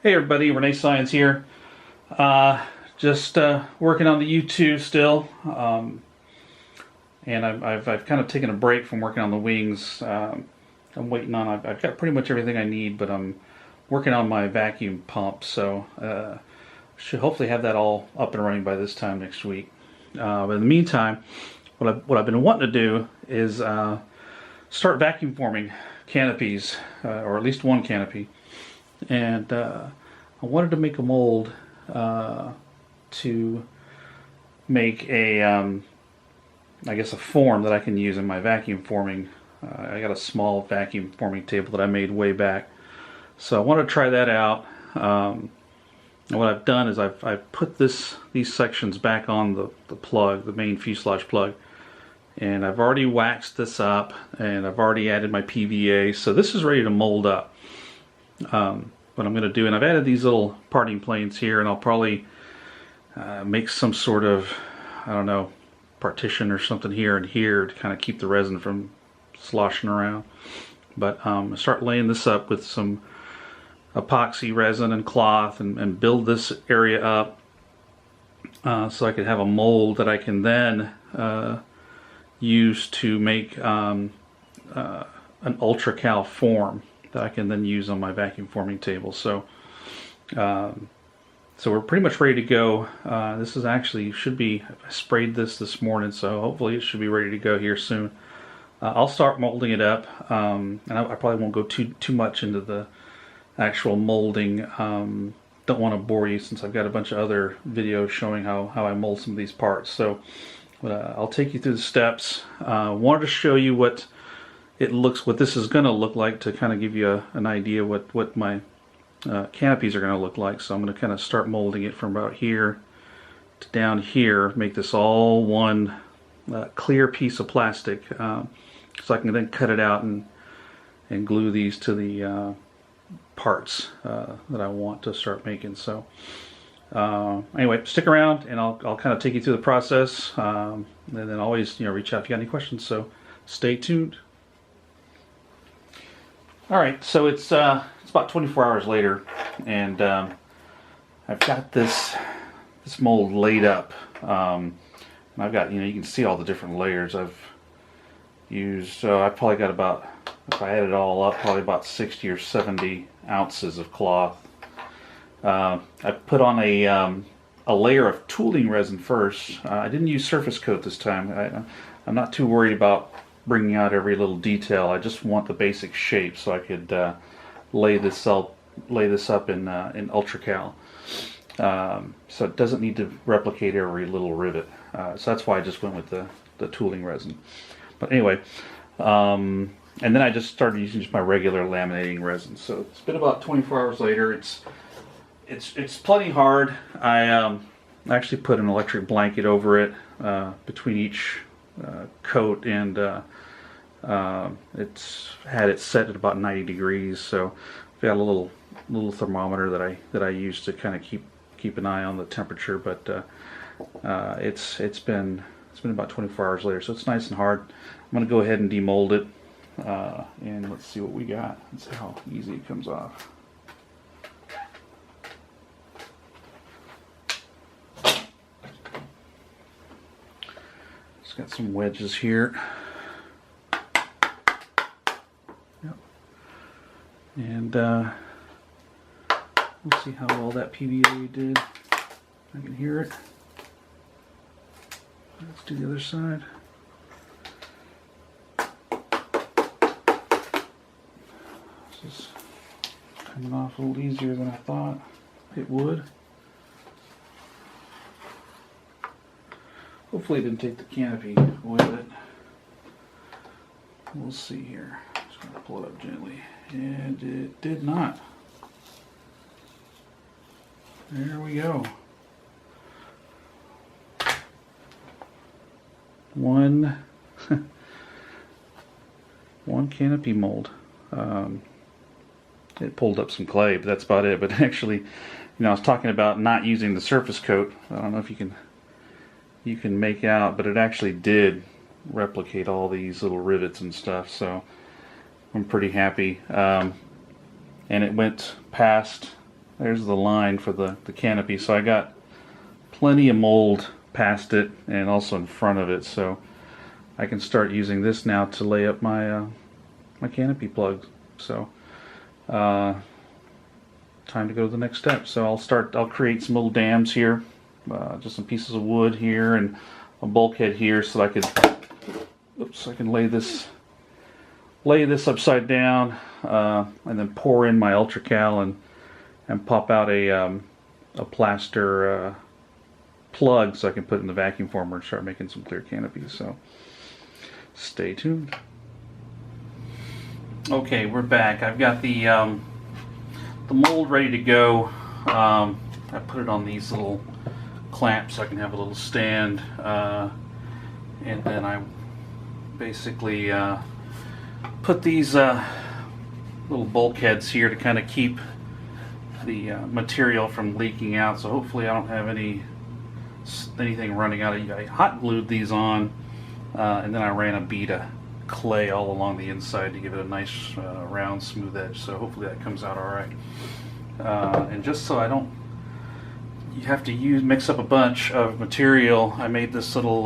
Hey everybody, Renee Science here. Just working on the U-2 still, and I've kind of taken a break from working on the wings. I'm waiting on. I've got pretty much everything I need, but I'm working on my vacuum pump, so should hopefully have that all up and running by this time next week. But in the meantime, what I've been wanting to do is start vacuum forming canopies, or at least one canopy. And I wanted to make a mold to make a, I guess, a form that I can use in my vacuum forming. I got a small vacuum forming table that I made way back, so I want to try that out. And what I've done is I've put these sections back on the plug, the main fuselage plug, and I've already waxed this up, and I've already added my PVA, so this is ready to mold up. What I'm going to do, and I've added these little parting planes here, and I'll probably make some sort of, I don't know, partition or something here and here to kind of keep the resin from sloshing around. But start laying this up with some epoxy resin and cloth, and build this area up so I can have a mold that I can then use to make an ultra-cal form that I can then use on my vacuum forming table. So so we're pretty much ready to go. This is actually, should be, I sprayed this morning, so hopefully it should be ready to go here soon. I'll start molding it up, and I probably won't go too much into the actual molding. Don't want to bore you since I've got a bunch of other videos showing how I mold some of these parts. So I'll take you through the steps. Wanted to show you what this is going to look like, to kind of give you an idea what my canopies are going to look like. So I'm going to kind of start molding it from about here to down here, make this all one clear piece of plastic, so I can then cut it out and glue these to the parts that I want to start making. So anyway, stick around and I'll kind of take you through the process, and then always reach out if you got any questions. So stay tuned. Alright, so it's about 24 hours later, and I've got this mold laid up. And I've got, you can see all the different layers I've used. So I've probably got about, if I add it all up, probably about 60 or 70 ounces of cloth. I put on a layer of tooling resin first. I didn't use surface coat this time. I'm not too worried about bringing out every little detail. I just want the basic shape, so I could lay this up in ultra-cal, so it doesn't need to replicate every little rivet. So that's why I just went with the tooling resin. But anyway, and then I just started using just my regular laminating resin. So it's been about 24 hours later. It's plenty hard. I actually put an electric blanket over it between each coat, and it's had it set at about 90 degrees. So I've got a little thermometer that I use to kind of keep an eye on the temperature. But it's been about 24 hours later, so it's nice and hard. I'm going to go ahead and demold it, and let's see what we got. Let's see how easy it comes off. It's got some wedges here. Yep. And we'll see how well that PVA did. I can hear it. Let's do the other side. This is coming off a little easier than I thought it would. Hopefully it didn't take the canopy with it. We'll see here. Just going to pull it up gently. And it did not. There we go. One canopy mold. It pulled up some clay, but that's about it. But actually, I was talking about not using the surface coat. I don't know if you can make out, but it actually did replicate all these little rivets and stuff, so I'm pretty happy. And it went past there's the line for the canopy. So I got plenty of mold past it and also in front of it, so I can start using this now to lay up my my canopy plugs. So time to go to the next step. So I'll create some little dams here, just some pieces of wood here and a bulkhead here, so that I can lay this upside down, and then pour in my UltraCal and pop out a plaster plug so I can put it in the vacuum former and start making some clear canopies. So stay tuned. Okay, we're back. I've got the mold ready to go. I put it on these little clamps so I can have a little stand, and then I basically put these little bulkheads here to kind of keep the material from leaking out. So hopefully I don't have anything running out. I hot glued these on, and then I ran a bead of clay all along the inside to give it a nice round smooth edge. So hopefully that comes out all right. And just so you have to mix up a bunch of material, I made this little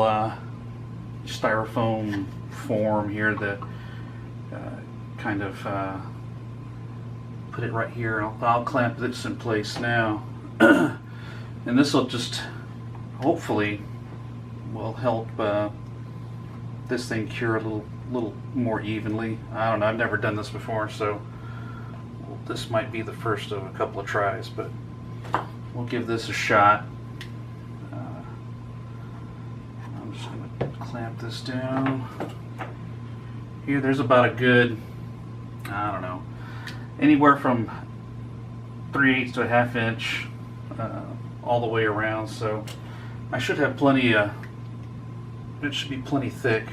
styrofoam form here that kind of put it right here. I'll clamp this in place now. And this will just hopefully will help this thing cure a little more evenly. I don't know, I've never done this before, so this might be the first of a couple of tries, but we'll give this a shot. I'm just going to clamp this down. Here, there's about a good, I don't know, anywhere from 3/8 to a 1/2 inch all the way around, so I should have plenty it should be plenty thick,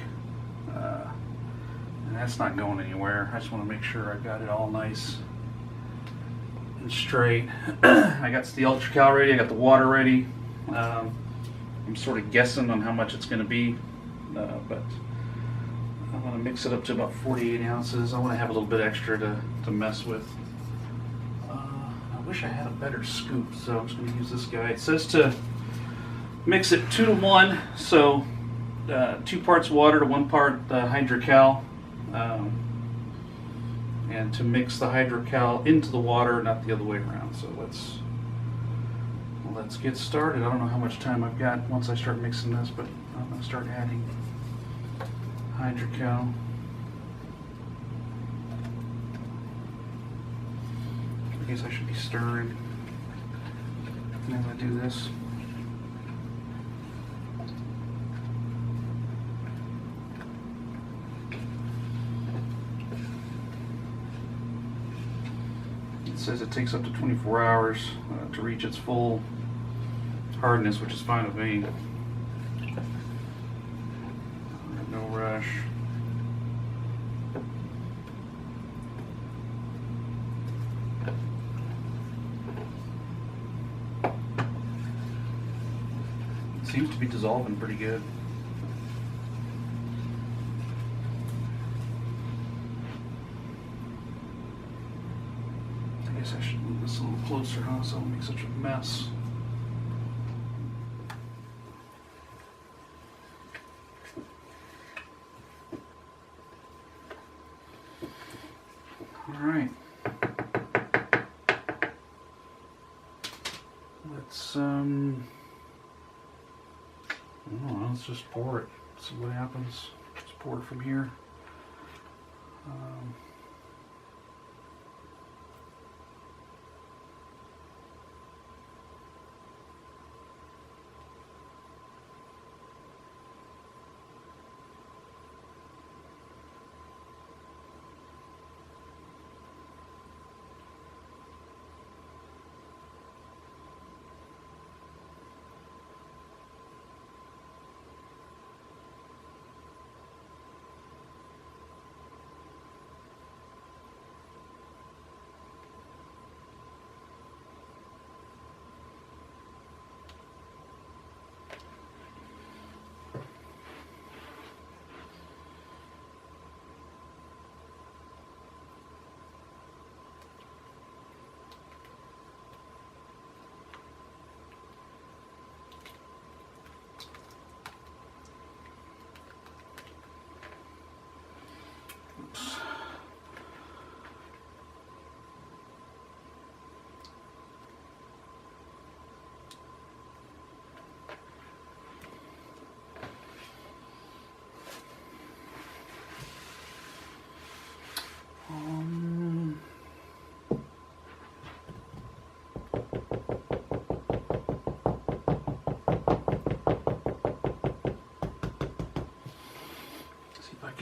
and that's not going anywhere. I just want to make sure I've got it all nice and straight. I got the UltraCal ready, I got the water ready. I'm sort of guessing on how much it's going to be, but I want to mix it up to about 48 ounces. I want to have a little bit extra to mess with. I wish I had a better scoop, so I'm just going to use this guy. It says to mix it 2 to 1, so 2 parts water to 1 part HydroCal, and to mix the HydroCal into the water, not the other way around. So let's get started. I don't know how much time I've got once I start mixing this, but I'm going to start adding HydroCal. I guess I should be stirring as I do this. It says it takes up to 24 hours to reach its full hardness, which is fine with me. No rush. It seems to be dissolving pretty good. I guess I should move this a little closer, huh, so I don't make such a mess. Alright. Let's just pour it. See what happens. Just pour it from here.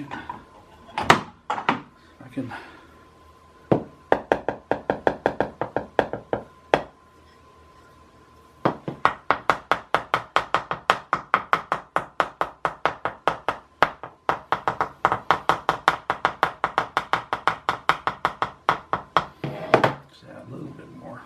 I can. Just add a little bit more.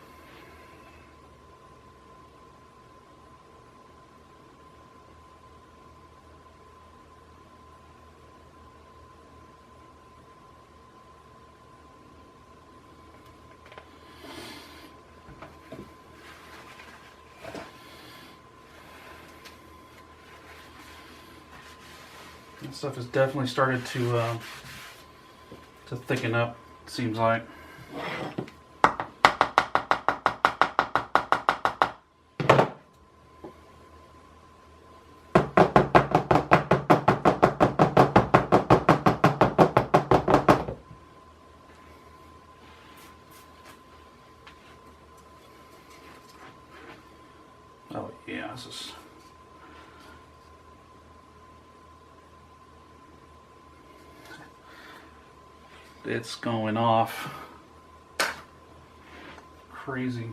This stuff has definitely started to thicken up, it seems like. Oh yeah, this is. It's going off. Crazy.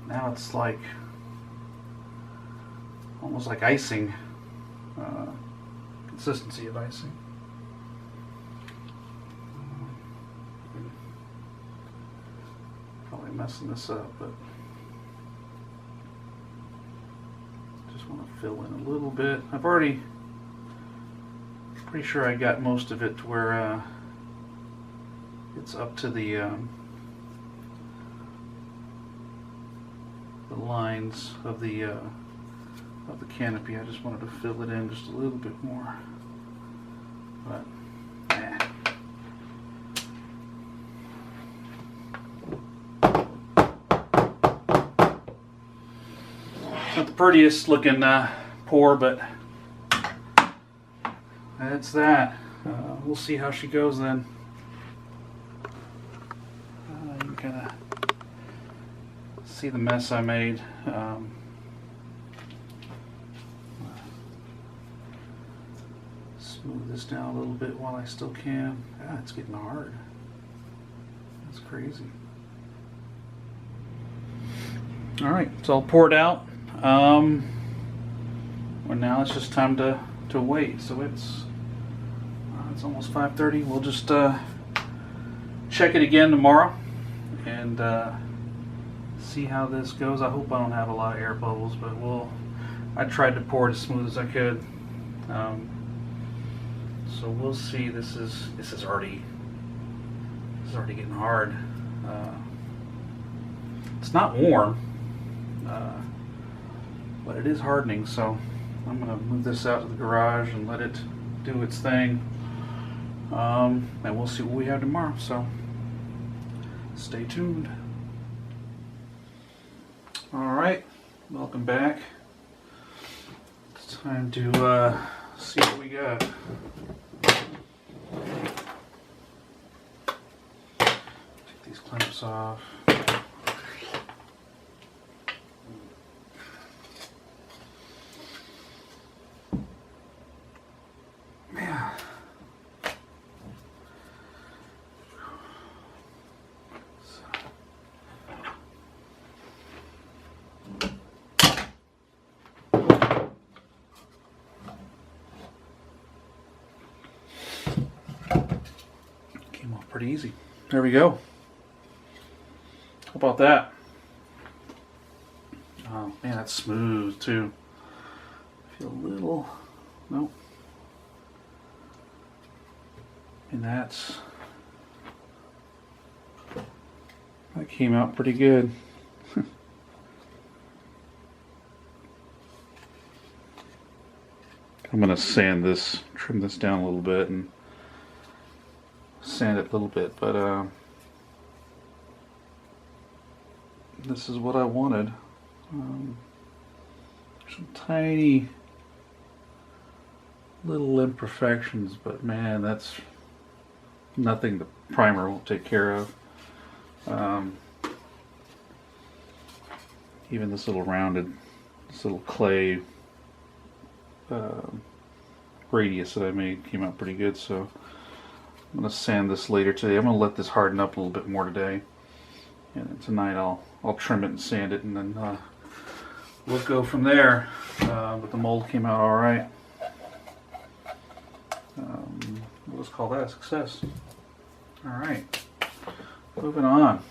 Now it's like almost like icing, consistency of icing. Probably messing this up, but just want to fill in a little bit. I've already, pretty sure I got most of it to where it's up to the lines of the canopy. I just wanted to fill it in just a little bit more, but not the prettiest looking pour, but that's that. We'll see how she goes then. You can kind of see the mess I made. Smooth this down a little bit while I still can. Ah, it's getting hard. That's crazy. All right, so I'll pour it out. Well, now it's just time to wait. So it's almost 5:30. We'll just check it again tomorrow and see how this goes. I hope I don't have a lot of air bubbles, but I tried to pour it as smooth as I could. So we'll see. This is already getting hard. It's not warm. But it is hardening, so I'm going to move this out to the garage and let it do its thing. And we'll see what we have tomorrow, so stay tuned. Alright, welcome back. It's time to see what we got. Take these clamps off. Pretty easy. There we go. How about that? Oh man, that's smooth too. I feel a little, nope. And that came out pretty good. I'm gonna trim this down a little bit and sand it a little bit, but this is what I wanted. Some tiny little imperfections, but man, that's nothing the primer won't take care of. even this little rounded, this little clay radius that I made came out pretty good. So I'm going to sand this later today. I'm going to let this harden up a little bit more today, and then tonight I'll trim it and sand it, and then we'll go from there. But the mold came out all right. We'll just call that a success. All right, moving on.